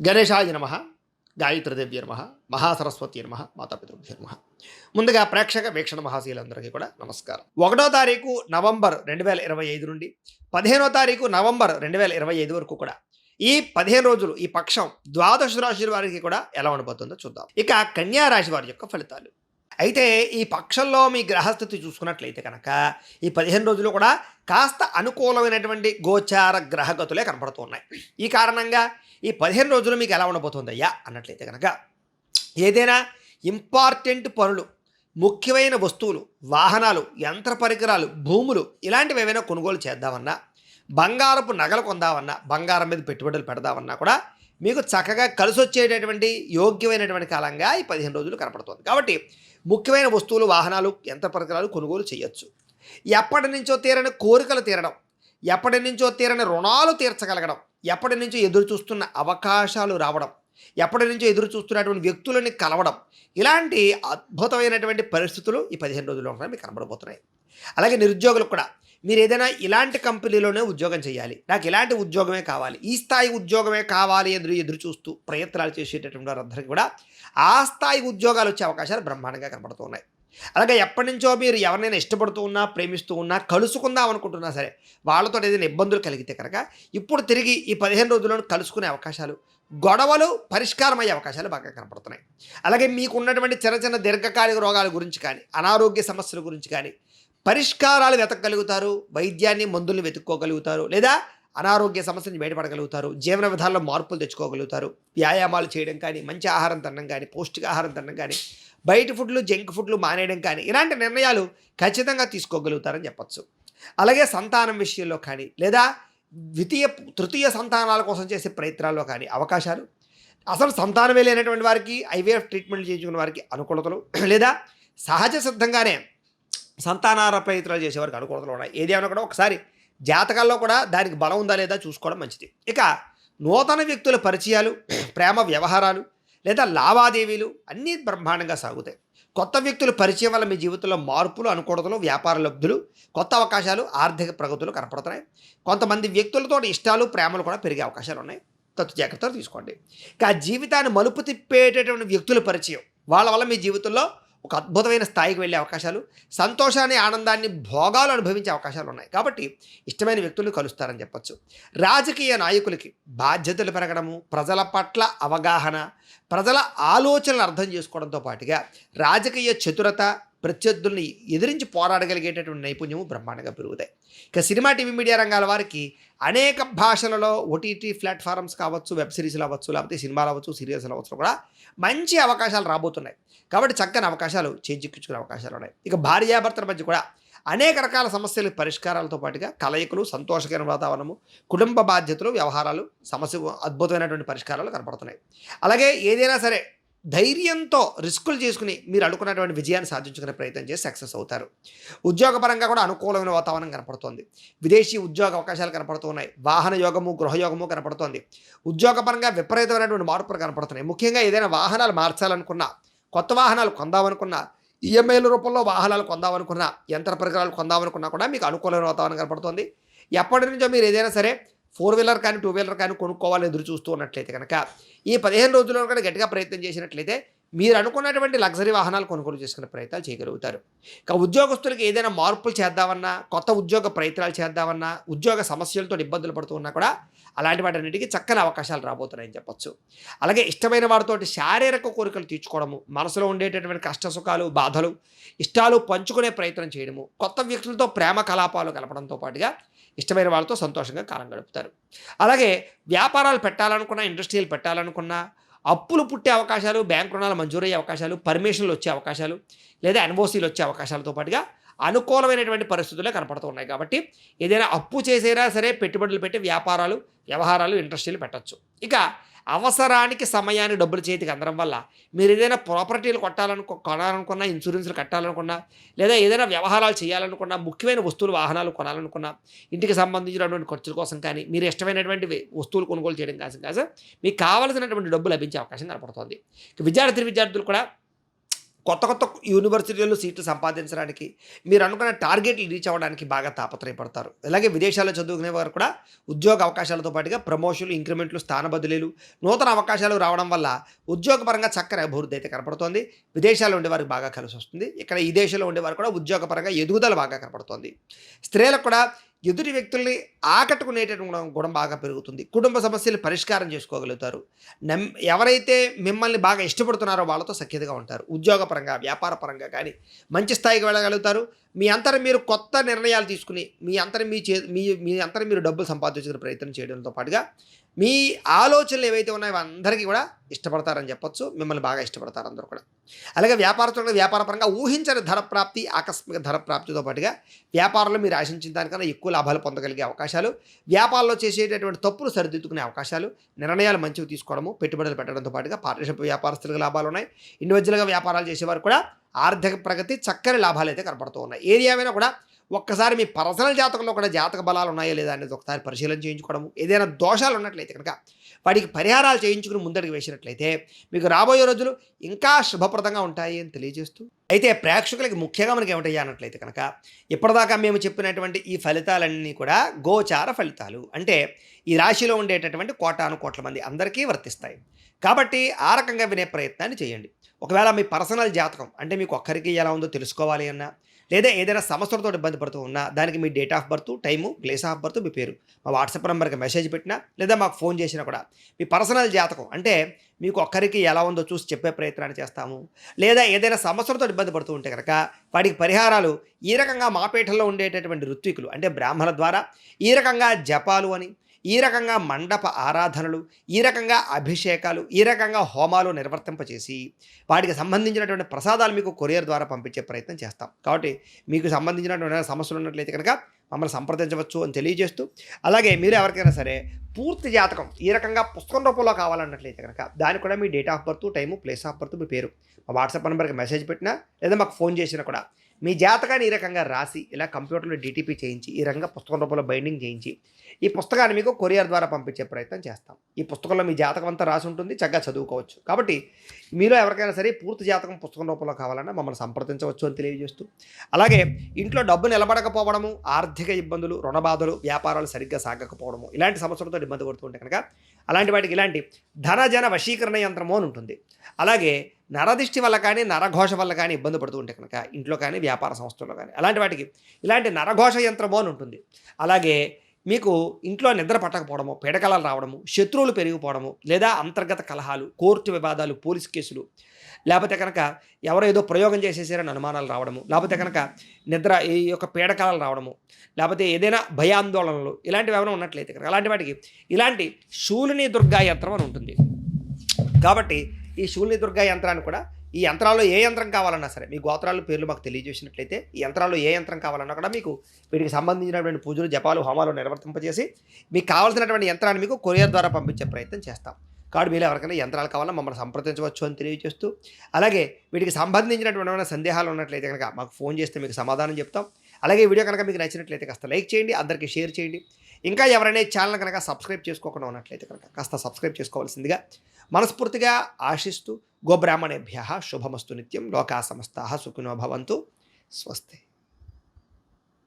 గణేశాయ నమ, గాయత్రీదేవ్య నమ, మహాసరస్వతి నమ, మాతాపితృభ్య నమ. ముందుగా ప్రేక్షక వీక్షణ మహాశీలందరికీ కూడా నమస్కారం. 1వ తారీఖు నవంబర్ 2025 నుండి 15వ తారీఖు నవంబర్ 2025 వరకు కూడా ఈ 15 రోజులు ఈ పక్షం ద్వాదశ రాశి వారికి కూడా ఎలా ఉండబోతుందో చూద్దాం. ఇక కన్యా రాశి వారి యొక్క ఫలితాలు. అయితే ఈ పక్షంలో మీ గ్రహస్థితి చూసుకున్నట్లయితే కనుక ఈ 15 రోజులు కూడా కాస్త అనుకూలమైనటువంటి గోచార గ్రహగతులే కనపడుతున్నాయి. ఈ కారణంగా ఈ 15 రోజులు మీకు ఎలా ఉండబోతుందయ్యా అన్నట్లయితే కనుక ఏదైనా ఇంపార్టెంట్ పనులు, ముఖ్యమైన వస్తువులు, వాహనాలు, యంత్ర పరికరాలు, భూములు ఇలాంటివి ఏవైనా కొనుగోలు చేద్దామన్నా, బంగారపు నగలు కొందామన్నా, బంగారం మీద పెట్టుబడులు పెడదామన్నా కూడా మీకు చక్కగా కలిసి వచ్చేటటువంటి యోగ్యమైనటువంటి కాలంగా ఈ 15 రోజులు కనపడుతుంది. కాబట్టి ముఖ్యమైన వస్తువులు, వాహనాలు, యంత్ర పరికరాలు కొనుగోలు చేయొచ్చు. ఎప్పటి నుంచో తీరని కోరికలు తీరడం, ఎప్పటి నుంచో తీరని రుణాలు తీర్చగలగడం, ఎప్పటి నుంచో ఎదురు చూస్తున్న అవకాశాలు రావడం, ఎప్పటి నుంచో ఎదురు చూస్తున్నటువంటి వ్యక్తులని కలవడం, ఇలాంటి అద్భుతమైనటువంటి పరిస్థితులు ఈ 15 రోజుల్లో మీకు కనబడబోతున్నాయి. అలాగే నిరుద్యోగులకు కూడా మీరు ఏదైనా ఇలాంటి కంపెనీలోనే ఉద్యోగం చేయాలి, నాకు ఇలాంటి ఉద్యోగమే కావాలి, ఈ స్థాయి ఉద్యోగమే కావాలి ఎదురు చూస్తూ ప్రయత్నాలు చేసేటటువంటి వారందరికీ కూడా ఆ స్థాయి ఉద్యోగాలు వచ్చే అవకాశాలు బ్రహ్మాండంగా కనబడుతున్నాయి. అలాగే ఎప్పటి నుంచో మీరు ఎవరినైనా ఇష్టపడుతూ ఉన్నా, ప్రేమిస్తూ ఉన్నా, కలుసుకుందాం అనుకుంటున్నా సరే వాళ్ళతో ఏదైనా ఇబ్బందులు కలిగితే కనుక ఇప్పుడు తిరిగి ఈ 15 రోజుల్లోనూ కలుసుకునే అవకాశాలు, గొడవలు పరిష్కారం అయ్యే అవకాశాలు బాగా కనపడుతున్నాయి. అలాగే మీకు ఉన్నటువంటి చిన్న చిన్న దీర్ఘకాలిక రోగాల గురించి కానీ, అనారోగ్య సమస్యల గురించి కానీ పరిష్కారాలు వెతకగలుగుతారు, వైద్యాన్ని మందుల్ని వెతుక్కోగలుగుతారు, లేదా అనారోగ్య సమస్యని బయటపడగలుగుతారు, జీవన విధానంలో మార్పులు తెచ్చుకోగలుగుతారు. వ్యాయామాలు చేయడం కానీ, మంచి ఆహారం తినడం కానీ, పౌష్టికాహారం తినడం కానీ, బయట ఫుడ్లు, జంక్ ఫుడ్లు మానేయడం కానీ ఇలాంటి నిర్ణయాలు ఖచ్చితంగా తీసుకోగలుగుతారని చెప్పచ్చు. అలాగే సంతానం విషయంలో కానీ, లేదా తృతీయ సంతానాల కోసం చేసే ప్రయత్నాల్లో కానీ అవకాశాలు, అసలు సంతానమే లేనటువంటి వారికి ఐవీఎఫ్ ట్రీట్మెంట్ చేయించుకున్న వారికి అనుకూలతలు, లేదా సహజ సిద్ధంగానే సంతానార ప్రయత్నాలు చేసేవారికి అనుకూలతలు ఉన్నాయి. ఏదేమైనా కూడా ఒకసారి జాతకాల్లో కూడా దానికి బలం ఉందా లేదా చూసుకోవడం మంచిది. ఇక నూతన వ్యక్తుల పరిచయాలు, ప్రేమ వ్యవహారాలు లేదా లావాదేవీలు అన్నీ బ్రహ్మాండంగా సాగుతాయి. కొత్త వ్యక్తుల పరిచయం వల్ల మీ జీవితంలో మార్పులు, అనుకూలతలు, వ్యాపార లబ్ధులు, కొత్త అవకాశాలు, ఆర్థిక ప్రగతులు కనపడుతున్నాయి. కొంతమంది వ్యక్తులతో ఇష్టాలు, ప్రేమలు కూడా పెరిగే అవకాశాలు ఉన్నాయి. తత్తు జాగ్రత్తలు తీసుకోండి. ఇక జీవితాన్ని మలుపు తిప్పేటటువంటి వ్యక్తుల పరిచయం వాళ్ళ వల్ల మీ జీవితంలో ఒక అద్భుతమైన స్థాయికి వెళ్ళే అవకాశాలు, సంతోషాన్ని, ఆనందాన్ని, భోగాలు అనుభవించే అవకాశాలు ఉన్నాయి. కాబట్టి ఇష్టమైన వ్యక్తులను కలుస్తారని చెప్పచ్చు. రాజకీయ నాయకులకి బాధ్యతలు పెరగడము, ప్రజల పట్ల అవగాహన, ప్రజల ఆలోచనలు అర్థం చేసుకోవడంతో పాటుగా రాజకీయ చతురత, ప్రత్యర్థుల్ని ఎదిరించి పోరాడగలిగేటటువంటి నైపుణ్యము బ్రహ్మాండంగా పెరుగుతాయి. ఇక సినిమా, టీవీ, మీడియా రంగాల వారికి అనేక భాషలలో ఓటీటీ ప్లాట్ఫారమ్స్ కావచ్చు, వెబ్ సిరీస్లు అవ్వచ్చు, లేకపోతే సినిమాలు అవ్వచ్చు, సీరియల్స్లు అవ్వచ్చు కూడా మంచి అవకాశాలు రాబోతున్నాయి. కాబట్టి చక్కని అవకాశాలు చేజిక్కించుకునే అవకాశాలు ఉన్నాయి. ఇక భార్యాభర్తల మధ్య కూడా అనేక రకాల సమస్యల పరిష్కారాలతో పాటుగా కలయికలు, సంతోషకరమైన వాతావరణము, కుటుంబ బాధ్యతలు, వ్యవహారాలు, అద్భుతమైనటువంటి పరిష్కారాలు కనపడుతున్నాయి. అలాగే ఏదైనా సరే ధైర్యంతో రిస్కులు చేసుకుని మీరు అనుకున్నటువంటి విజయాన్ని సాధించుకునే ప్రయత్నం చేసి సక్సెస్ అవుతారు. ఉద్యోగపరంగా కూడా అనుకూలమైన వాతావరణం కనపడుతోంది. విదేశీ ఉద్యోగ అవకాశాలు కనపడుతున్నాయి. వాహన యోగము, గృహయోగము కనపడుతోంది. ఉద్యోగపరంగా విపరీతమైనటువంటి మార్పులు కనపడుతున్నాయి. ముఖ్యంగా ఏదైనా వాహనాలు మార్చాలనుకున్నా, కొత్త వాహనాలు కొందామనుకున్నా, ఈఎంఐల రూపంలో వాహనాలు కొందామనుకున్నా, యంత్ర పరికరాలు కొందామనుకున్నా కూడా మీకు అనుకూలమైన వాతావరణం కనపడుతుంది. ఎప్పటి నుంచో మీరు ఏదైనా సరే 4 వీలర్ కానీ 2 వీలర్ కానీ కొనుక్కోవాలని ఎదురు చూస్తూ ఉన్నట్లయితే కనుక ఈ 15 రోజుల్లో కూడా గట్టిగా ప్రయత్నం చేసినట్లయితే మీరు అనుకున్నటువంటి లగ్జరీ వాహనాలు కొనుగోలు చేసుకునే ప్రయత్నాలు చేయగలుగుతారు. ఇక ఉద్యోగస్తులకు ఏదైనా మార్పులు చేద్దామన్నా, కొత్త ఉద్యోగ ప్రయత్నాలు చేద్దామన్నా, ఉద్యోగ సమస్యలతో ఇబ్బందులు పడుతూ ఉన్నా కూడా అలాంటి వాటన్నిటికీ చక్కని అవకాశాలు రాబోతున్నాయని చెప్పచ్చు. అలాగే ఇష్టమైన వారితోటి శారీరక కోరికలు తీర్చుకోవడము, మనసులో ఉండేటటువంటి కష్ట సుఖాలు, బాధలు, ఇష్టాలు పంచుకునే ప్రయత్నం చేయడము, కొత్త వ్యక్తులతో ప్రేమ కలాపాలు కలపడంతో పాటుగా ఇష్టమైన వాళ్ళతో సంతోషంగా కాలం గడుపుతారు. అలాగే వ్యాపారాలు పెట్టాలనుకున్నా, ఇండస్ట్రీలు పెట్టాలనుకున్నా, అప్పులు పుట్టే అవకాశాలు, బ్యాంక్ రుణాలు మంజూరయ్యే అవకాశాలు, పర్మిషన్లు వచ్చే అవకాశాలు, లేదా ఎన్ఓసీలు వచ్చే అవకాశాలతో పాటుగా అనుకూలమైనటువంటి పరిస్థితులే కనపడుతూ ఉన్నాయి. కాబట్టి ఏదైనా అప్పు చేసేనా సరే పెట్టుబడులు పెట్టి వ్యాపారాలు, వ్యవహారాలు, ఇండస్ట్రీలు పెట్టచ్చు. ఇక అవసరానికి సమయానికి డబ్బులు చేతికి అందడం వల్ల మీరు ఏదైనా ప్రాపర్టీలు కొనాలనుకున్నా, ఇన్సూరెన్స్లు కట్టాలనుకున్నా, లేదా ఏదైనా వ్యవహారాలు చేయాలనుకున్నా, ముఖ్యమైన వస్తువులు, వాహనాలు కొనాలనుకున్నా, ఇంటికి సంబంధించినటువంటి ఖర్చుల కోసం కానీ, మీరు ఇష్టమైనటువంటి వస్తువులు కొనుగోలు చేయడం కోసం మీకు కావాల్సినటువంటి డబ్బు లభించే అవకాశం కనపడుతుంది. విద్యార్థులు కూడా కొత్త కొత్త యూనివర్సిటీల్లో సీట్లు సంపాదించడానికి, మీరు అనుకున్న టార్గెట్లు రీచ్ అవ్వడానికి బాగా తాపత్రయపడతారు. అలాగే విదేశాల్లో చదువుకునే వారు కూడా ఉద్యోగ అవకాశాలతో పాటుగా ప్రమోషన్లు, ఇంక్రిమెంట్లు, స్థాన బదిలీలు, నూతన అవకాశాలు రావడం వల్ల ఉద్యోగపరంగా చక్కని అభివృద్ధి అయితే కనపడుతోంది. విదేశాల్లో ఉండేవారికి బాగా కలిసి వస్తుంది. ఇక్కడ ఈ దేశంలో ఉండేవారు కూడా ఉద్యోగపరంగా ఎదుగుదల బాగా కనపడుతోంది. స్త్రీలకు కూడా ఎదుటి వ్యక్తుల్ని ఆకట్టుకునేటటువంటి గుణం బాగా పెరుగుతుంది. కుటుంబ సమస్యలు పరిష్కారం చేసుకోగలుగుతారు. ఎవరైతే మిమ్మల్ని బాగా ఇష్టపడుతున్నారో వాళ్ళతో సఖ్యతగా ఉంటారు. ఉద్యోగపరంగా, వ్యాపార పరంగా కానీ మంచి స్థాయికి వెళ్ళగలుగుతారు. మీ అంతరం మీరు కొత్త నిర్ణయాలు తీసుకుని మీ అంతరం మీరు డబ్బులు సంపాదించుకునే ప్రయత్నం చేయడంతో పాటుగా మీ ఆలోచనలు ఏవైతే ఉన్నాయో అందరికీ కూడా ఇష్టపడతారని చెప్పొచ్చు. మిమ్మల్ని బాగా ఇష్టపడతారు అందరూ కూడా. అలాగే వ్యాపారస్తులు వ్యాపారపరంగా ఊహించని ధర ప్రాప్తి, ఆకస్మిక ధర ప్రాప్తితో పాటుగా వ్యాపారంలో మీరు ఆశించిన దానికన్నా ఎక్కువ లాభాలు పొందగలిగే అవకాశాలు, వ్యాపారంలో చేసేటటువంటి తప్పులు సరిదిద్దుకునే అవకాశాలు, నిర్ణయాలు మంచివి తీసుకోవడము, పెట్టుబడులు పెట్టడంతో పాటుగా పార్ట్నర్షిప్ వ్యాపారస్తులకు లాభాలు ఉన్నాయి. ఇండివిజువల్గా వ్యాపారాలు చేసేవారు కూడా ఆర్థిక ప్రగతి, చక్కని లాభాలు అయితే కనపడుతూ ఉన్నాయి. ఏది ఏమైనా కూడా ఒక్కసారి మీ పర్సనల్ జాతకంలో కూడా జాతక బలాలు ఉన్నాయో లేదా అనేది ఒకసారి పరిశీలన చేయించుకోవడము, ఏదైనా దోషాలు ఉన్నట్లయితే కనుక వాటికి పరిహారాలు చేయించుకుని ముందడుగు వేసినట్లయితే మీకు రాబోయే రోజులు ఇంకా శుభప్రదంగా ఉంటాయి అని తెలియజేస్తూ, అయితే ప్రేక్షకులకి ముఖ్యంగా మనకి ఏమిటయ్యా అన్నట్లయితే కనుక ఇప్పటిదాకా మేము చెప్పినటువంటి ఈ ఫలితాలన్నీ కూడా గోచార ఫలితాలు. అంటే ఈ రాశిలో ఉండేటటువంటి కోటాను కోట్ల మంది అందరికీ వర్తిస్తాయి. కాబట్టి ఆ రకంగా వినే ప్రయత్నాన్ని చేయండి. ఒకవేళ మీ పర్సనల్ జాతకం అంటే మీకు ఒక్కరికి ఎలా ఉందో తెలుసుకోవాలి అన్నా, లేదా ఏదైనా సమస్యలతో ఇబ్బంది పడుతూ ఉన్నా దానికి మీ date of birth, time, place of birth, మీ పేరు మా వాట్సాప్ నెంబర్కి మెసేజ్ పెట్టినా లేదా మాకు ఫోన్ చేసినా కూడా మీ పర్సనల్ జాతకం అంటే మీకు ఒక్కరికి ఎలా ఉందో చూసి చెప్పే ప్రయత్నాన్ని చేస్తాము. లేదా ఏదైనా సమస్యలతో ఇబ్బంది పడుతూ ఉంటే కనుక వాటికి పరిహారాలు ఈ రకంగా మా పీఠంలో ఉండేటటువంటి ఋత్వికులు అంటే బ్రాహ్మణుల ద్వారా ఈ రకంగా జపాలు అని, ఈ రకంగా మండప ఆరాధనలు, ఈ రకంగా అభిషేకాలు, ఈ రకంగా హోమాలు నిర్వర్తింపచేసి వాటికి సంబంధించినటువంటి ప్రసాదాలు మీకు కొరియర్ ద్వారా పంపించే ప్రయత్నం చేస్తాం. కాబట్టి మీకు సంబంధించినటువంటి సమస్యలు ఉన్నట్లయితే కనుక మమ్మల్ని సంప్రదించవచ్చు అని తెలియజేస్తూ, అలాగే మీరు ఎవరికైనా సరే పూర్తి జాతకం ఈ రకంగా పుస్తకం రూపంలో కావాలన్నట్లయితే కనుక దానికి కూడా మీ date of birth, time, place of birth, మీ పేరు మా వాట్సాప్ నెంబర్కి మెసేజ్ పెట్టినా లేదా మాకు ఫోన్ చేసినా కూడా మీ జాతకాన్ని ఈ రకంగా రాసి ఇలా కంప్యూటర్లో డిటిపి చేయించి ఈ రకంగా పుస్తకం రూపంలో బైండింగ్ చేయించి ఈ పుస్తకాన్ని మీకు కొరియర్ ద్వారా పంపించే ప్రయత్నం చేస్తాం. ఈ పుస్తకంలో మీ జాతకం అంతా రాసి ఉంటుంది, చక్కగా చదువుకోవచ్చు. కాబట్టి మీలో ఎవరికైనా సరే పూర్తి జాతకం పుస్తకం రూపంలో కావాలన్నా మమ్మల్ని సంప్రదించవచ్చు అని తెలియజేస్తూ, అలాగే ఇంట్లో డబ్బు నిలబడకపోవడము, ఆర్థిక ఇబ్బందులు, రుణబాధలు, వ్యాపారాలు సరిగ్గా సాగకపోవడము ఇలాంటి సమస్యలతో ఇబ్బంది పడుతూ ఉంటే కనుక అలాంటి వాటికి ఇలాంటి ధనజన వశీకరణ యంత్రము అని ఉంటుంది. అలాగే నరదిష్టి వల్ల కానీ, నరఘోష వల్ల కానీ ఇబ్బంది పడుతూ ఉంటే కనుక ఇంట్లో కానీ, వ్యాపార సంస్థల్లో కానీ అలాంటి వాటికి ఇలాంటి నరఘోష యంత్రము అని ఉంటుంది. అలాగే మీకు ఇంట్లో నిద్ర పట్టకపోవడము, పీడకలాలు రావడము, శత్రువులు పెరిగిపోవడము, లేదా అంతర్గత కలహాలు, కోర్టు వివాదాలు, పోలీస్ కేసులు, లేకపోతే కనుక ఎవరో ఏదో ప్రయోగం చేసేసారని అనుమానాలు రావడము, లేకపోతే కనుక నిద్ర ఈ యొక్క పీడకలాలు రావడము, లేకపోతే ఏదైనా భయాందోళనలు ఇలాంటివి ఏమైనా ఉన్నట్లయితే కనుక అలాంటి వాటికి ఇలాంటి శూలిని దుర్గా యంత్రం అని ఉంటుంది. కాబట్టి ఈ శూలిని దుర్గా యంత్రాన్ని కూడా ఈ యంత్రాల్లో ఏ యంత్రం కావాలన్నా సరే మీ గోత్రాల పేర్లు మాకు తెలియజేసినట్లయితే ఈ యంత్రాల్లో ఏ యంత్రం కావాలన్నా కూడా మీకు వీటికి సంబంధించినటువంటి పూజలు, జపాలు, హోమాలు నిర్వర్తింపజేసి మీకు కావాల్సినటువంటి యంత్రాన్ని మీకు కొరియర్ ద్వారా పంపించే ప్రయత్నం చేస్తాం. కాబట్టి మీరు ఎవరికైనా యంత్రాలు కావాలన్నా మమ్మల్ని సంప్రదించవచ్చు అని తెలియజేస్తూ, అలాగే వీటికి సంబంధించినటువంటి సందేహాలు ఉన్నట్లయితే కనుక మాకు ఫోన్ చేస్తే మీకు సమాధానం చెప్తాం. అలాగే వీడియో కనుక మీకు నచ్చినట్లయితే కాస్త లైక్ చేయండి, అందరికీ షేర్ చేయండి. ఇంకా ఎవరైనా ఛానల్ కనుక సబ్స్క్రైబ్ చేసుకోకుండా ఉన్నట్లయితే కనుక కాస్త సబ్స్క్రైబ్ చేసుకోవాల్సిందిగా మనస్ఫూర్తిగా ఆశిస్తూ, గోబ్రాహ్మణేభ్యః శుభమస్తు నిత్యం, లోకా సమస్తాః సుఖినో భవంతు, స్వస్తి.